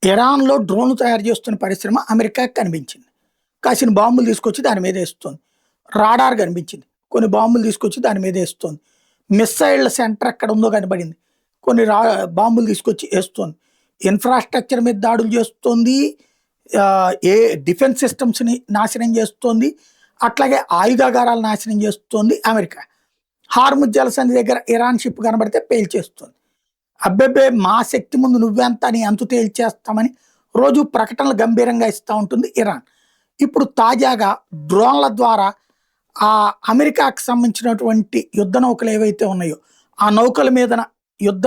ఇరాన్‌లో డ్రోన్‌లు తయారు చేస్తున్న పరిశ్రమ అమెరికాకి కనిపించింది. కాసిన బాంబులు తీసుకొచ్చి దాని మీద ఏస్తోంది. రాడార్ కనిపించింది. కొన్ని బాంబులు తీసుకొచ్చి దాని మీద ఏస్తోంది. మిస్సైళ్ళ సెంటర్ ఎక్కడుందో కనపడింది. కొన్ని బాంబులు తీసుకొచ్చి ఏస్తోంది. ఇన్‌ఫ్రాస్ట్రక్చర్ మీద దాడులు చేస్తోంది. ఏ డిఫెన్స్ సిస్టమ్స్‌ని నాశనం చేస్తోంది. అట్లాగే ఆయుధాగారాలు నాశనం చేస్తోంది అమెరికా. హార్ముజ్ జలసంధి దగ్గర ఇరాన్ షిప్ కనబడితే పేల్చేస్తోంది. అబ్బెబ్బే మా శక్తి ముందు నువ్వెంత అని అంతు తేల్చేస్తామని రోజు ప్రకటనలు గంభీరంగా ఇస్తూ ఉంటుంది ఇరాన్. ఇప్పుడు తాజాగా డ్రోన్ల ద్వారా ఆ అమెరికాకు సంబంధించినటువంటి యుద్ధ నౌకలు ఏవైతే ఉన్నాయో ఆ నౌకల మీద యుద్ధ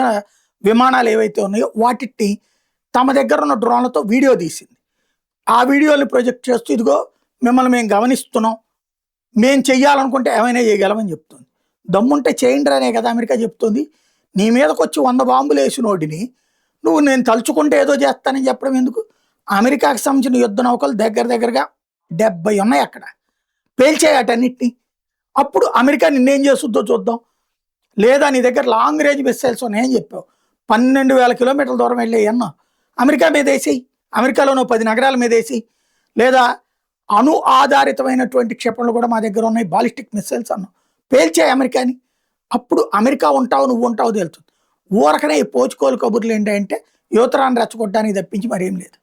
విమానాలు ఏవైతే ఉన్నాయో వాటిని తమ దగ్గర ఉన్న డ్రోన్లతో వీడియో తీసింది. ఆ వీడియోని ప్రొజెక్ట్ చేస్తూ ఇదిగో మిమ్మల్ని మేము గమనిస్తున్నాం, మేము చెయ్యాలనుకుంటే ఏమైనా చేయగలమని చెప్తుంది. దమ్ముంటే చేయండి అనే కదా అమెరికా చెప్తుంది. నీ మీదకి వచ్చి 100 బాంబులు వేసినోడిని నువ్వు నేను తలుచుకుంటే ఏదో చేస్తానని చెప్పడం ఎందుకు? అమెరికాకి సంబంధించిన యుద్ధ నౌకలు దగ్గరగా 70 ఉన్నాయి అక్కడ. పేల్చేయి అటన్నిటిని. అప్పుడు అమెరికా నిన్నేం చేస్తుందో చూద్దాం. లేదా నీ దగ్గర లాంగ్ రేంజ్ మిస్సైల్స్ ఉన్నాయని చెప్పావు. 12,000 కిలోమీటర్ల దూరం వెళ్ళాయి అన్నా. అమెరికా మీద వేసేయి. అమెరికాలోనో 10 నగరాల మీద వేసి, లేదా అణు ఆధారితమైనటువంటి క్షిపణులు కూడా మా దగ్గర ఉన్నాయి, బాలిస్టిక్ మిస్సైల్స్ అన్నావు. పేల్చేయి అమెరికాని. అప్పుడు అమెరికా ఉంటావు, నువ్వు ఉంటావు తేలుతుంది. ఊరకనే ఈ పోచుకోలు కబుర్లు ఏంటంటే యువతరాన్ని రెచ్చగొట్టడానికి తప్పించి మరేం లేదు.